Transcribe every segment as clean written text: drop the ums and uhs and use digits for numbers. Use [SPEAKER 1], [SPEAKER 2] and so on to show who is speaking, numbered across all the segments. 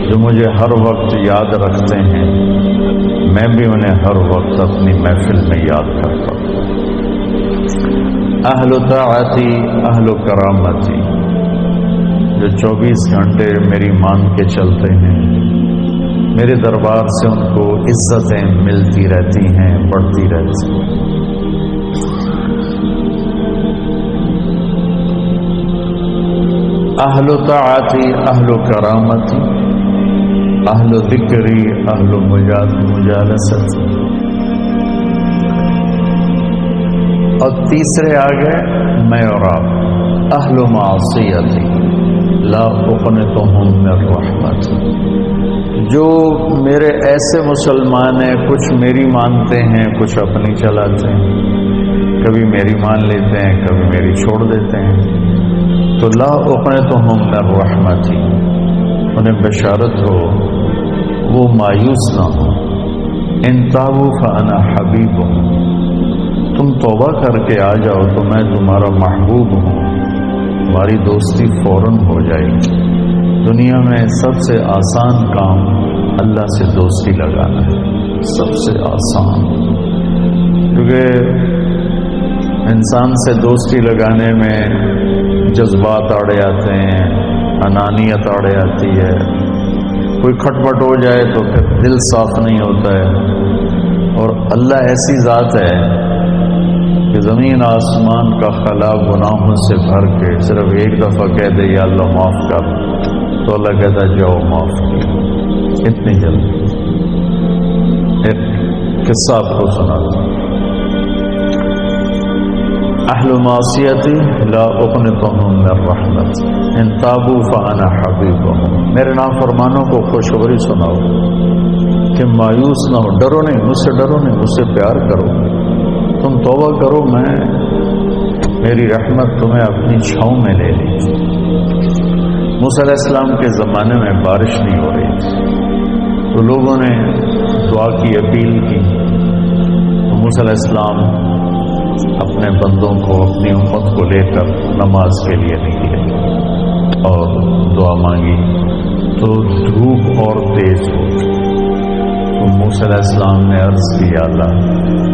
[SPEAKER 1] جو مجھے ہر وقت یاد رکھتے ہیں، میں بھی انہیں ہر وقت اپنی محفل میں یاد کرتا ہوں۔ اہل طاعتی اہل کرامتی، جو 24 گھنٹے میری مان کے چلتے ہیں، میرے دربار سے ان کو عزتیں ملتی رہتی ہیں، بڑھتی رہتی ہیں۔ اہل طاعتی اہل کرامتی اہل ذکری اہل مجالست، اور تیسرے آگے میں اور آپ اہل معصیتی لا اقنطہم من رحمت، جو میرے ایسے مسلمان ہیں، کچھ میری مانتے ہیں، کچھ اپنی چلاتے ہیں، کبھی میری مان لیتے ہیں، کبھی میری چھوڑ دیتے ہیں، تو لا اقنطہم من رحمتی، انہیں بشارت ہو وہ مایوس نہ ہو۔ ان تابوا فانا حبیبہم، تم توبہ کر کے آ جاؤ تو میں تمہارا محبوب ہوں، تمہاری دوستی فوراً ہو جائے گی۔ دنیا میں سب سے آسان کام اللہ سے دوستی لگانا ہے، سب سے آسان، کیونکہ انسان سے دوستی لگانے میں جذبات آڑے آتے ہیں، انانیت آڑے آتی ہے، کوئی کھٹپٹ ہو جائے تو پھر دل صاف نہیں ہوتا ہے۔ اور اللہ ایسی ذات ہے کہ زمین آسمان کا خلا گناہوں سے بھر کے صرف ایک دفعہ کہہ دے یا اللہ معاف کر، تو اللہ کہتا ہے جاؤ معاف کیا، اتنی جلدی۔ ایک قصہ آپ کو سناتا ہوں۔ اہل معصیتی لا اقنطہم من رحمت ان تابوا فانا حبیبہم، میرے نافرمانوں کو خوشخبری سناؤ کہ مایوس نہ ہو، ڈرو نہیں، مجھ سے ڈرو نہیں، مجھ سے پیار کرو، تم توبہ کرو، میری رحمت تمہیں اپنی چھاؤں میں لے لی۔ موسیٰ علیہ السلام کے زمانے میں بارش نہیں ہو رہی تھی، تو لوگوں نے دعا کی اپیل کی، تو موسیٰ علیہ السلام اپنے بندوں کو، اپنی امت کو لے کر نماز کے لیے نکلے اور دعا مانگی، تو دھوپ اور تیز ہو۔ تو موسیٰ علیہ السلام نے عرض کی، یا اللہ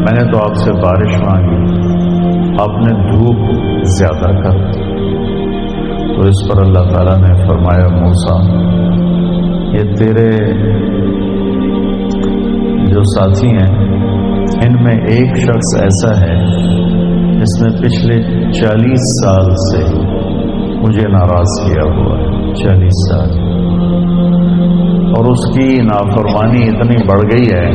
[SPEAKER 1] میں نے تو آپ سے بارش مانگی، آپ نے دھوپ زیادہ کر دی۔ تو اس پر اللہ تعالیٰ نے فرمایا، موسیٰ یہ تیرے جو ساتھی ہیں ان میں ایک شخص ایسا ہے جس نے پچھلے 40 سال سے مجھے ناراض کیا ہوا ہے، 40 سال، اور اس کی نافرمانی اتنی بڑھ گئی ہے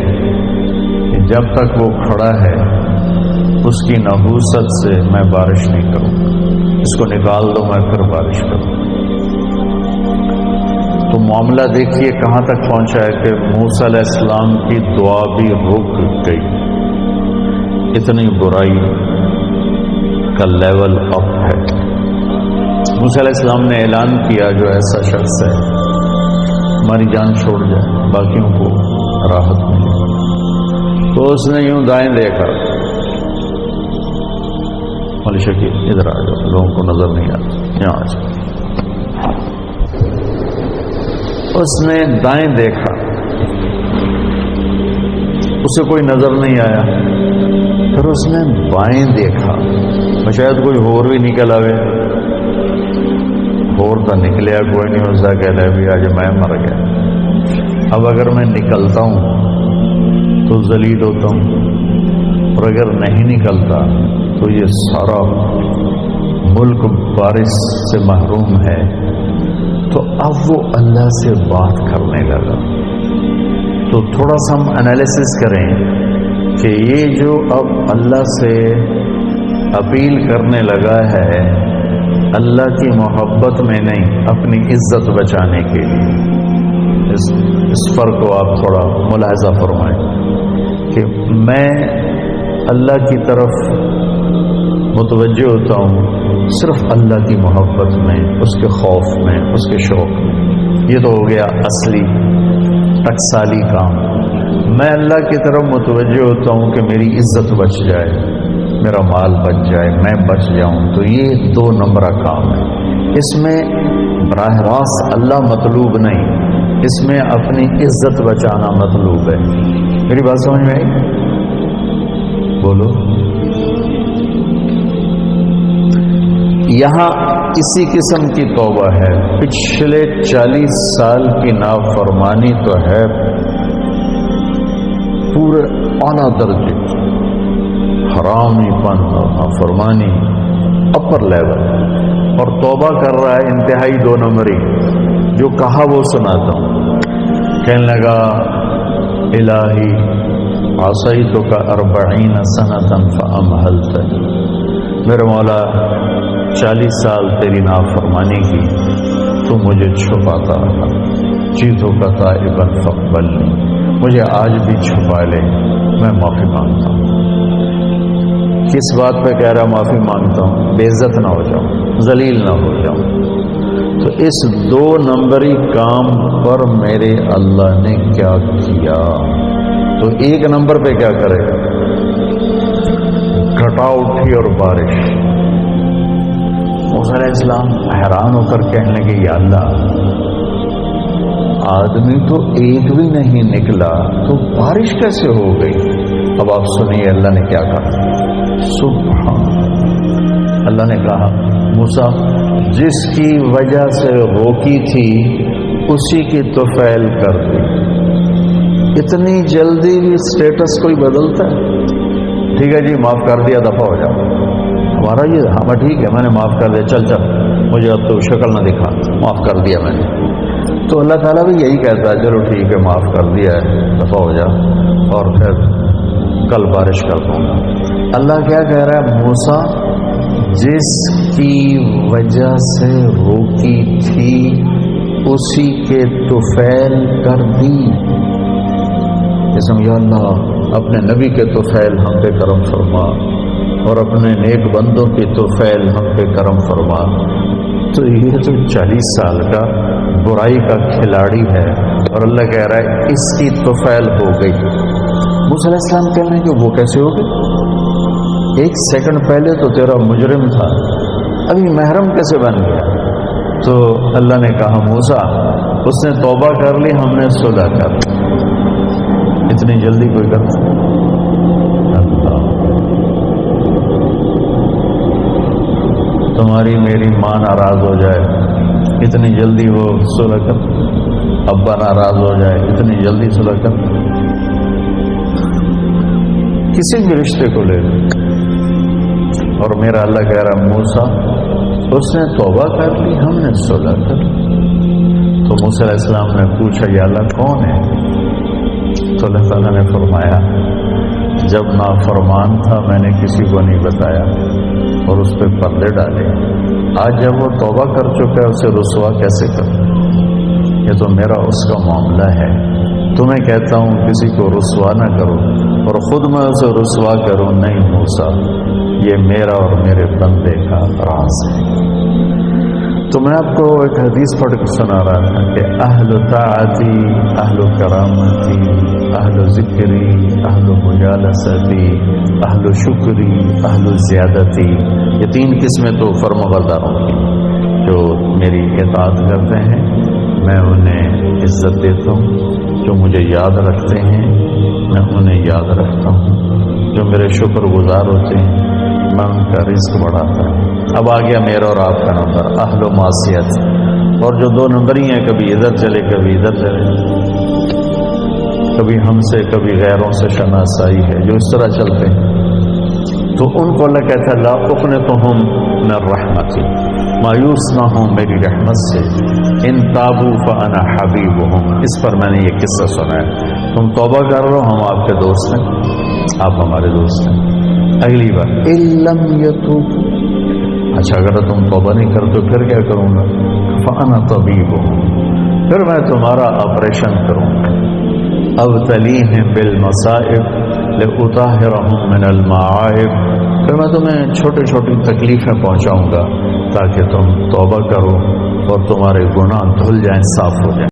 [SPEAKER 1] کہ جب تک وہ کھڑا ہے اس کی نحوست سے میں بارش نہیں کروں، اس کو نکال دو میں پھر بارش کروں۔ تو معاملہ دیکھیے کہاں تک پہنچا ہے کہ موسیٰ علیہ السلام کی دعا بھی رک گئی، اتنی برائی کا لیول اپ ہے۔ موسیٰ علیہ السلام نے اعلان کیا، جو ایسا شخص ہے ہماری جان چھوڑ جائے، باقیوں کو راحت ملے۔ تو اس نے یوں دائیں دیکھا، مولی شکیل ادھر آ جاؤ، لوگوں کو نظر نہیں آتا، یہاں آ جاؤ۔ اس نے دائیں دیکھا، اسے کوئی نظر نہیں آیا، پھر اس نے بائیں دیکھا، شاید کوئی ہور بھی نکل آوے، ہور تو نکلیا کوئی نہیں، اس کا کہہ رہا بھی آج میں مر گیا، اب اگر میں نکلتا ہوں تو ذلیل ہوتا ہوں، اور اگر نہیں نکلتا تو یہ سارا ملک بارش سے محروم ہے۔ تو اب وہ اللہ سے بات کرنے لگا۔ تو تھوڑا سا ہم انالیسس کریں کہ یہ جو اب اللہ سے اپیل کرنے لگا ہے، اللہ کی محبت میں نہیں، اپنی عزت بچانے کے لیے، اس فرق کو آپ تھوڑا ملاحظہ فرمائیں کہ میں اللہ کی طرف متوجہ ہوتا ہوں صرف اللہ کی محبت میں، اس کے خوف میں، اس کے شوق میں۔ یہ تو ہو گیا اصلی ٹکسالی کام۔ میں اللہ کی طرف متوجہ ہوتا ہوں کہ میری عزت بچ جائے، میرا مال بچ جائے، میں بچ جاؤں، تو یہ 2 نمبرہ کام ہے۔ اس میں براہ راست اللہ مطلوب نہیں، اس میں اپنی عزت بچانا مطلوب ہے۔ میری بات سمجھ میں آئی؟ بولو۔ یہاں اسی قسم کی توبہ ہے، پچھلے 40 سال کی نافرمانی تو ہے پورے اعلیٰ درجے، حرامی پن اور نافرمانی اپر لیول، اور توبہ کر رہا ہے انتہائی 2 نمبری۔ جو کہا وہ سناتا ہوں۔ کہنے لگا الہی عصیتک 40 سنة فامہلتنی، میرے مولا 40 سال تیری نافرمانی کی، تو مجھے چھپاتا رہا، جئتک تائبا فاقبلنی، مجھے آج بھی چھپا لے، میں معافی مانگتا ہوں۔ کس بات پہ کہہ رہا معافی مانگتا ہوں؟ بے عزت نہ ہو جاؤں، ذلیل نہ ہو جاؤں۔ تو اس 2 نمبری کام پر میرے اللہ نے کیا کیا؟ تو 1 نمبر پہ کیا کرے؟ گھٹا اٹھی اور بارش۔ موسیٰ علیہ السلام حیران ہو کر کہنے لگے یا اللہ، آدمی تو ایک بھی نہیں نکلا تو بارش کیسے ہو گئی؟ اب آپ سنیے اللہ نے کیا کہا۔ سبحان اللہ نے کہا موسیٰ جس کی وجہ سے روکی تھی اسی کی تو فعل کر دی۔ اتنی جلدی بھی سٹیٹس کوئی بدلتا ہے؟ ٹھیک ہے جی معاف کر دیا، دفعہ ہو جاؤ۔ ہمارا یہ ہاں ٹھیک ہے میں نے معاف کر دیا، چل چل مجھے اب تو شکل نہ دکھا، معاف کر دیا میں نے۔ تو اللہ تعالیٰ بھی یہی کہتا ہے چلو ٹھیک ہے معاف کر دیا ہے، دفعہ ہو جا، اور پھر کل بارش کر دوں گا۔ اللہ کیا کہہ رہا ہے؟ موسیٰ جس کی وجہ سے روکی تھی اسی کے طفیل کر دی۔ یا اللہ اپنے نبی کے طفیل ہم پہ کرم فرما، اور اپنے نیک بندوں کی طفیل ہم پہ کرم فرما۔ تو یہ تو 40 سال کا برائی کا کھلاڑی ہے، اور اللہ کہہ رہا ہے اس کی طفیل ہو گئی۔ موسیٰ علیہ السلام کہہ رہے ہیں کہ وہ کیسے ہو گئی؟ 1 سیکنڈ پہلے تو تیرا مجرم تھا، ابھی محرم کیسے بن گیا؟ تو اللہ نے کہا موسیٰ اس نے توبہ کر لی، ہم نے صلح کر لی۔ اتنی جلدی کوئی کرتا؟ تمہاری میری ماں ناراض ہو جائے اتنی جلدی وہ صلح کر، ابا ناراض ہو جائے اتنی جلدی صلح کر، کسی بھی رشتے کو لے لو۔ اور میرا اللہ کہہ رہا موسیٰ اس نے توبہ کر لی، ہم نے صلح کر لی۔ تو موسیٰ علیہ السلام نے پوچھا یا اللہ کون ہے؟ تو اللہ تعالیٰ نے فرمایا جب نافرمان تھا میں نے کسی کو نہیں بتایا اور اس پہ پردے ڈالے، آج جب وہ توبہ کر چکا ہے اسے رسوا کیسے کروں؟ یہ تو میرا اس کا معاملہ ہے۔ تمہیں کہتا ہوں کسی کو رسوا نہ کرو اور خود میں اسے رسوا کروں نہیں موسیٰ، یہ میرا اور میرے بندے کا راز ہے۔ تو میں آپ کو ایک حدیث پڑھ کر سنا رہا تھا کہ اہل طاعتی، اہل کرامتی، اہل ذکری، اہل مجالستی، اہل شکری، اہل زیادتی، یہ 3 قسمیں تو فرمانبرداروں کی جو میری اطاعت کرتے ہیں میں انہیں عزت دیتا ہوں، جو مجھے یاد رکھتے ہیں میں انہیں یاد رکھتا ہوں، جو میرے شکر گزار ہوتے ہیں میں ان کا رزق بڑھاتا ہوں۔ اب آ گیا میرا اور آپ کا نمبر اہل و معصیت، اور جو 2 نمبری ہیں کبھی ادھر چلے کبھی ادھر چلے، کبھی ہم سے کبھی غیروں سے شناسائی ہے، جو اس طرح چلتے ہیں تو ان کو اللہ کہتا ہے لا اقنطہم من رحمتی، مایوس نہ ہوں میری رحمت سے، ان تابوا فانا حبیبہم۔ اس پر میں نے یہ قصہ سنا ہے، تم توبہ کر رہو ہم آپ کے دوست ہیں، آپ ہمارے دوست ہیں۔ اگلی بار ان لم یتوب، اچھا اگر تم توبہ نہیں کرتے پھر کیا کروں گا؟ فانا طبیبہم، پھر میں تمہارا آپریشن کروں گا۔ ابتلیہم بالمصائب لأطہرہم من المعائب، پھر میں تمہیں چھوٹی چھوٹی تکلیفیں پہنچاؤں گا تاکہ تم توبہ کرو اور تمہارے گناہ دھل جائیں، صاف ہو جائیں۔